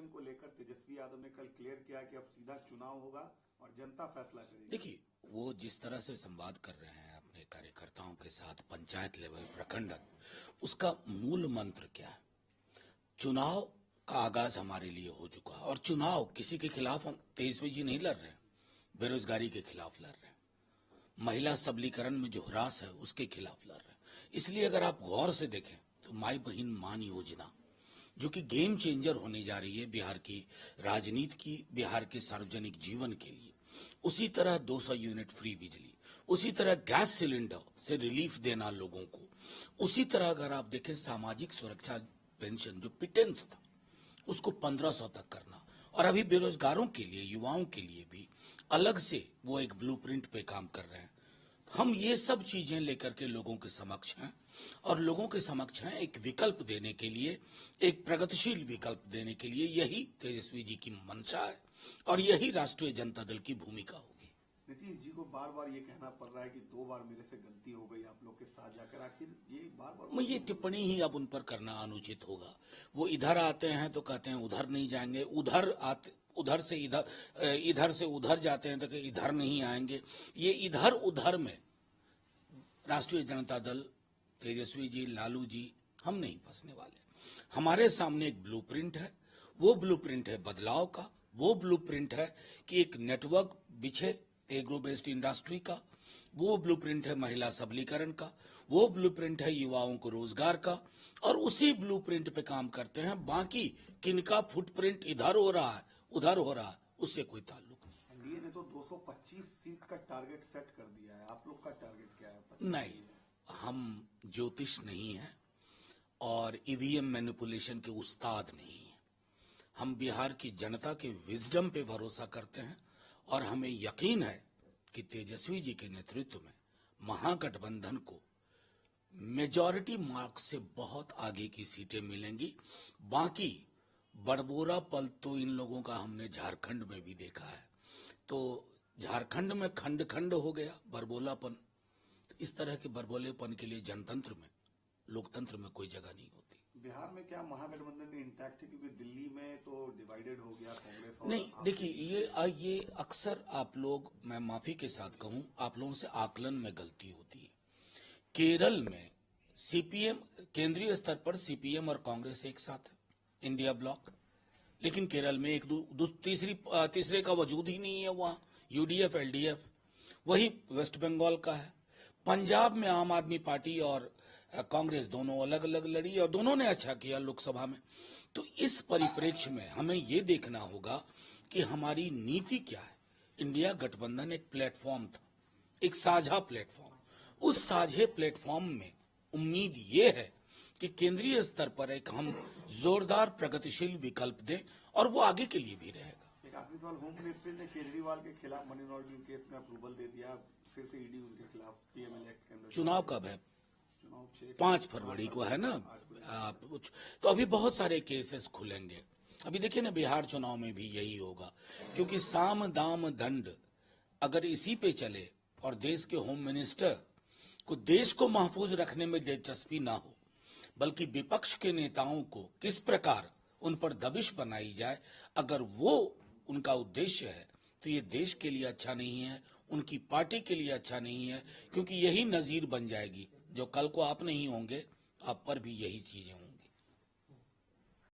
Election को लेकर तेजस्वी यादव ने कल क्लियर किया कि अब सीधा चुनाव होगा और जनता फैसला करेगी। देखिए, वो जिस तरह से संवाद कर रहे हैं अपने कार्यकर्ताओं के साथ पंचायत लेवल, प्रखंड, उसका मूल मंत्र क्या है? चुनाव का आगाज हमारे लिए हो चुका है और चुनाव किसी के खिलाफ हम तेजस्वी जी नहीं लड़ रहे हैं, बेरोजगारी के खिलाफ लड़ रहे हैं, महिला सबलीकरण में जो ह्रास है उसके खिलाफ लड़ रहे हैं। इसलिए अगर आप गौर से देखें तो माई बहन मान योजना जो कि गेम चेंजर होने जा रही है बिहार की राजनीति की, बिहार के सार्वजनिक जीवन के लिए, उसी तरह 200 यूनिट फ्री बिजली, उसी तरह गैस सिलेंडर से रिलीफ देना लोगों को, उसी तरह अगर आप देखें सामाजिक सुरक्षा पेंशन जो पिटेंस था उसको 1500 तक करना, और अभी बेरोजगारों के लिए, युवाओं के लिए भी अलग से वो एक ब्लूप्रिंट पे काम कर रहे हैं। हम ये सब चीजें लेकर के लोगों के समक्ष हैं और लोगों के समक्ष हैं एक विकल्प देने के लिए, एक प्रगतिशील विकल्प देने के लिए। यही तेजस्वी जी की मंशा है और यही राष्ट्रीय जनता दल की भूमिका होगी। नीतीश जी को बार बार ये कहना पड़ रहा है कि 2 बार मेरे से गलती हो गई आप लोग के साथ जाकर, आखिर ये बार बार ये टिप्पणी ही अब उन पर करना अनुचित होगा। वो इधर आते हैं तो कहते हैं उधर नहीं जाएंगे, उधर से उधर जाते हैं तो कि इधर नहीं आएंगे। ये इधर उधर में राष्ट्रीय जनता दल, तेजस्वी जी, लालू जी, हम नहीं फंसने वाले। हमारे सामने एक ब्लूप्रिंट है, वो ब्लूप्रिंट है बदलाव का, वो ब्लूप्रिंट है कि एक नेटवर्क बिछे एग्रो बेस्ड इंडस्ट्री का, वो ब्लूप्रिंट है महिला सबलीकरण का, वो ब्लूप्रिंट है युवाओं को रोजगार का, और उसी ब्लूप्रिंट पे काम करते हैं। बाकी किनका फुटप्रिंट इधर हो रहा है उधर हो रहा है उससे कोई ताल्लुक नहीं। एनडीए ने तो 225 सीट का टारगेट सेट कर दिया है, आप लोग का टारगेट क्या है? नहीं, हम ज्योतिष नहीं है और ईवीएम मैनिपुलेशन के उस्ताद नहीं है। हम बिहार की जनता के विजडम पे भरोसा करते हैं और हमें यकीन है कि तेजस्वी जी के नेतृत्व में महागठबंधन को मेजॉरिटी मार्क्स से बहुत आगे की सीटें मिलेंगी। बाकी बड़बोरा पल तो इन लोगों का हमने झारखंड में भी देखा है, तो झारखंड में खंड खंड हो गया बरबोलापन। इस तरह के बरबोलेपन के लिए जनतंत्र में, लोकतंत्र में कोई जगह नहीं होती। बिहार में क्या महागठबंधन इंटैक्ट है? क्योंकि दिल्ली में तो डिवाइडेड हो गया कांग्रेस और नहीं, देखिए ये अक्सर आप लोग, मैं माफी के साथ कहूं, आप लोगों से आकलन में गलती होती है। केरल में सीपीएम, केंद्रीय स्तर पर सीपीएम और कांग्रेस एक साथ है, इंडिया ब्लॉक, लेकिन केरल में एक तीसरे का वजूद ही नहीं है। वहां यूडीएफ एलडीएफ, वही वेस्ट बंगाल का है। पंजाब में आम आदमी पार्टी और कांग्रेस दोनों अलग अलग लड़ी और दोनों ने अच्छा किया लोकसभा में। तो इस परिप्रेक्ष्य में हमें ये देखना होगा कि हमारी नीति क्या है। इंडिया गठबंधन एक प्लेटफॉर्म था, एक साझा प्लेटफॉर्म। उस साझे प्लेटफॉर्म में उम्मीद ये है कि केंद्रीय स्तर पर एक हम जोरदार प्रगतिशील विकल्प दें और वो आगे के लिए भी रहेगा। एक आखिरी सवाल, होम मिनिस्ट्री ने केजरीवाल के खिलाफ मनी लॉन्ड्रिंग केस में अप्रूवल दे दिया, फिर से ईडी उनके खिलाफ पीएमएल एक्ट के अंदर। चुनाव कब है? चुनाव 5 फरवरी को है ना। तो अभी बहुत सारे केसेस खुलेंगे। अभी देखिए ना, बिहार चुनाव में भी यही होगा, क्योंकि साम दाम दंड अगर इसी पे चले और देश के होम मिनिस्टर को देश को महफूज रखने में दिलचस्पी ना हो, बल्कि विपक्ष के नेताओं को किस प्रकार उन पर दबिश बनाई जाए, अगर वो उनका उद्देश्य है तो ये देश के लिए अच्छा नहीं है, उनकी पार्टी के लिए अच्छा नहीं है, क्योंकि यही नजीर बन जाएगी जो कल को आप नहीं होंगे, आप पर भी यही चीजें होंगी।